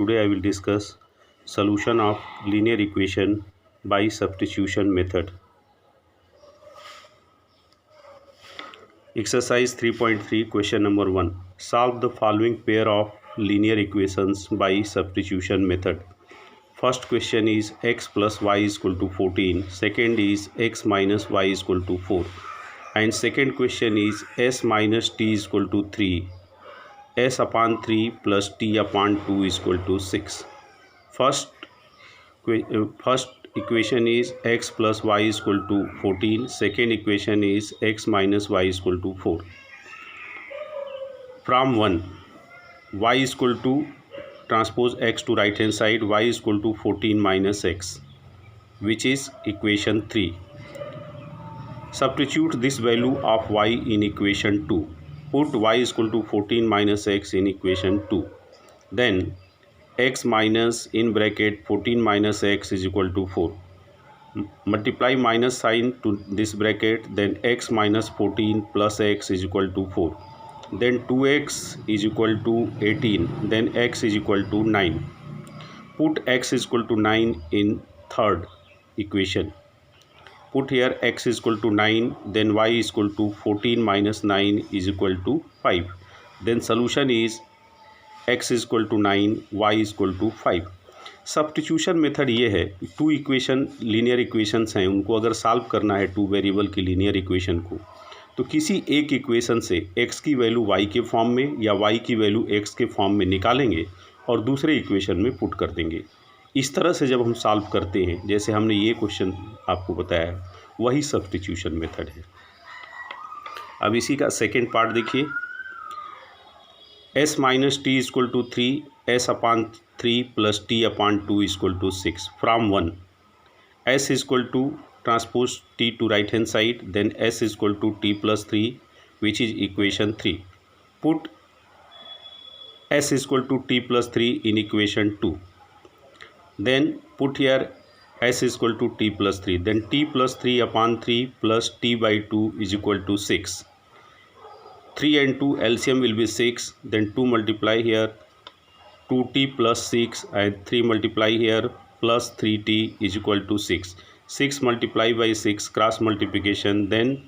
Today I will discuss solution of linear equation by substitution method. Exercise 3.3 question number 1. Solve the following pair of linear equations by substitution method. First question is x plus y is equal to 14. Second is x minus y is equal to 4. And second question is s minus t is equal to 3. S upon 3 plus t upon 2 is equal to 6. First equation is x plus y is equal to 14. Second equation is x minus y is equal to 4. From 1, y is equal to transpose x to right hand side, y is equal to 14 minus x, which is equation 3. Substitute this value of y in equation 2. Put y is equal to 14 minus x in equation 2. Then x minus in bracket 14 minus x is equal to 4. Multiply minus sign to this bracket, then x minus 14 plus x is equal to 4. Then 2x is equal to 18. Then x is equal to 9. Put x is equal to 9 in third equation. Put here x is equal to 9, then y is equal to 14 minus 9 is equal to 5. Then solution is x is equal to 9, y is equal to 5. Substitution method ये है, two equation linear equations हैं, उनको अगर solve करना है two variable की linear equation को, तो किसी एक इक्वेशन से x की वैल्यू y के फॉर्म में या y की वैल्यू x के फॉर्म में निकालेंगे और दूसरे इक्वेशन में पुट कर देंगे। इस तरह से जब हम सॉल्व करते हैं, जैसे हमने ये क्वेश्चन आपको बताया, वही सब्स्टिट्यूशन मेथड है। अब इसी का सेकेंड पार्ट देखिए। s minus T is equal to 3, s upon 3 plus T upon 2 is equal to 6. From 1, s is equal to transpose t to right hand side, then s is equal to t plus 3, which is equation 3. Put s is equal to t plus 3 in equation 2. Then put here s is equal to t plus 3. Then t plus 3 upon 3 plus t by 2 is equal to 6. 3 and 2 LCM will be 6. Then 2 multiply here, 2t plus 6, and 3 multiply here plus 3t is equal to 6. 6 multiply by 6, cross multiplication, then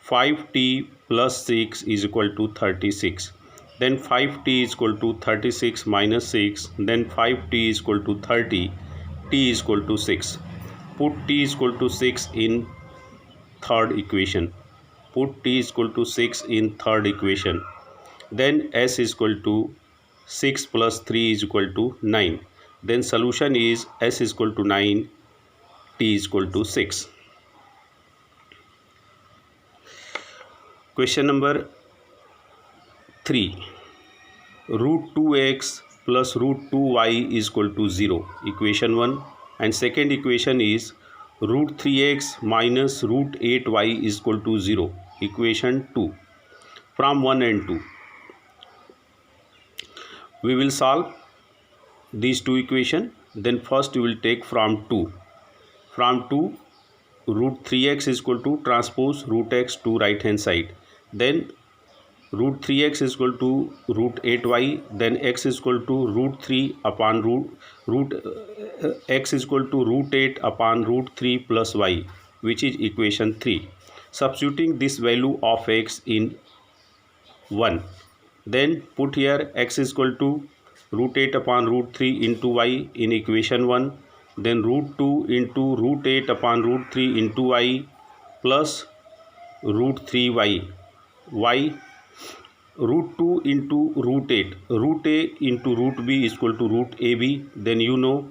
5t plus 6 is equal to 36. Then 5t is equal to 36 minus 6, then 5t is equal to 30, t is equal to 6. Put t is equal to 6 in third equation. Put t is equal to 6 in third equation. Then s is equal to 6 plus 3 is equal to 9. Then solution is s is equal to 9, t is equal to 6. Question number 3. Root 2x plus root 2y is equal to 0. Equation 1. And second equation is root 3x minus root 8y is equal to 0. Equation 2. From 1 and 2. We will solve these two equations. Then first we will take from 2. From 2, root 3x is equal to transpose root x to right hand side. Then root 3x is equal to root 8y. Then x is equal to root 3 upon x is equal to root 8 upon root 3 plus y, which is equation 3. Substituting this value of x in 1. Then put here x is equal to root 8 upon root 3 into y in equation 1. Then root 2 into root 8 upon root 3 into y plus root 3y. y root 2 into root 8. Root a into root b is equal to root ab. Then you know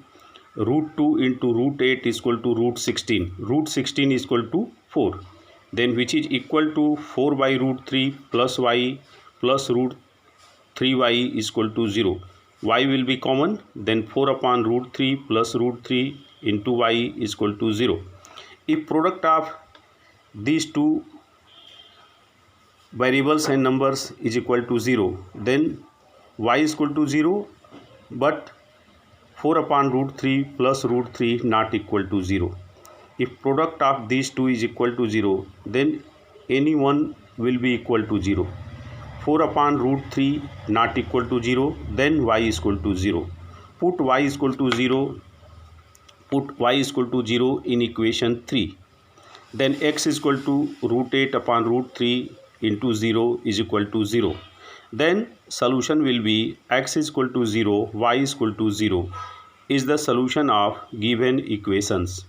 root 2 into root 8 is equal to root 16. Root 16 is equal to 4. Then which is equal to 4 by root 3 plus y plus root 3y is equal to 0. Y will be common. Then 4 upon root 3 plus root 3 into y is equal to 0. If product of these two variables and numbers is equal to 0, then y is equal to 0, but 4 upon root 3 plus root 3 not equal to 0. If product of these two is equal to 0, then any one will be equal to 0. 4 upon root 3 not equal to 0, then y is equal to 0. Put y equal to 0 in equation 3, then x is equal to √8 upon √3 into 0 is equal to 0. Then solution will be x is equal to 0, y is equal to 0 is the solution of given equations.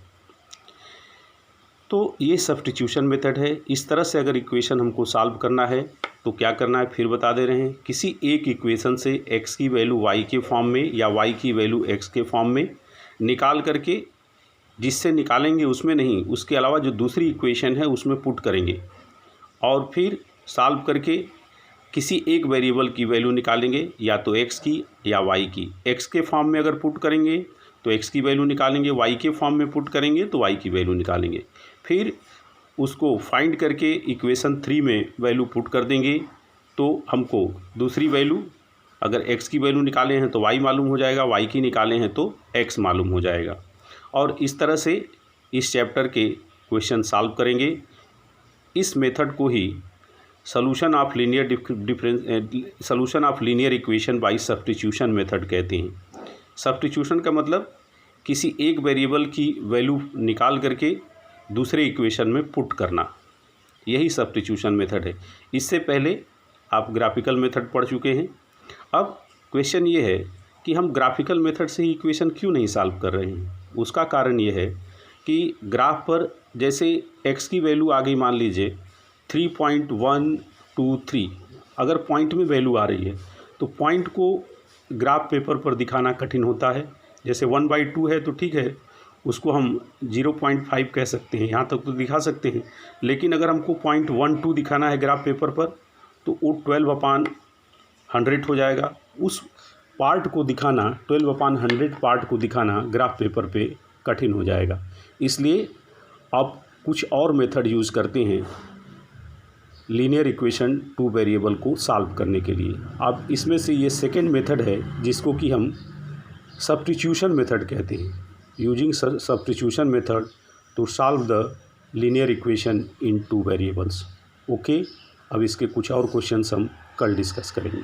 तो ये substitution method है। इस तरह से अगर equation हमको solve करना है तो क्या करना है फिर बता दे रहे हैं। किसी एक इक्वेशन से x की वैल्यू y के फॉर्म में या y की वैल्यू x के फॉर्म में निकाल करके, जिससे निकालेंगे उसमें नहीं, उसके अलावा जो दूसरी इक्वेशन है उसमें पुट करेंगे और फिर सॉल्व करके किसी एक वेरिएबल की वैल्यू निकालेंगे, या तो x की या y की। x के फॉर्म में अगर पुट करेंगे तो x की वैल्यू निकालेंगे, y के फॉर्म में पुट करेंगे तो y की वैल्यू निकालेंगे। फिर उसको फाइंड करके इक्वेशन 3 में वैल्यू पुट कर देंगे तो हमको दूसरी वैल्यू, अगर x की वैल्यू निकाले हैं तो y मालूम हो जाएगा, y की निकाले हैं तो x मालूम हो जाएगा। और इस तरह से इस चैप्टर के क्वेश्चन सॉल्व करेंगे। इस मेथड को ही solution of linear equation by substitution method कहते हैं। सब्स्टिट्यूशन का मतलब किसी एक वेरिएबल की वैल्यू निकाल करके दूसरे इक्वेशन में पुट करना, यही सब्स्टिट्यूशन मेथड है। इससे पहले आप ग्राफिकल मेथड पढ़ चुके हैं। अब क्वेश्चन ये है कि हम ग्राफिकल मेथड से ही इक्वेशन क्यों नहीं सॉल्व कर रहे हैं। उसका कारण ये है कि ग्राफ पर जैसे x की वैल्यू आ गई, मान लीजिए 3.123, अगर पॉइंट में वैल्यू आ रही है तो पॉइंट को ग्राफ पेपर पर दिखाना कठिन होता है। जैसे 1/2 है तो ठीक है, उसको हम 0.5 कह सकते हैं, यहाँ तक तो दिखा सकते हैं। लेकिन अगर हमको 0.12 दिखाना है ग्राफ पेपर पर तो वो 12/100 हो जाएगा। उस पार्ट को दिखाना, 12/100 पार्ट को दिखाना ग्राफ पेपर पे कठिन हो जाएगा। इसलिए आप कुछ और मेथड यूज़ करते हैं लीनियर इक्वेशन 2 वेरिएबल को सॉल्व करने के लिए। अब इसमें से ये सेकेंड मेथड है जिसको कि हम सब्स्टिट्यूशन मेथड कहते हैं। Using substitution method to solve the linear equation in 2 variables. Okay, अब इसके कुछ और क्वेश्चंस हम कल डिस्कस करेंगे।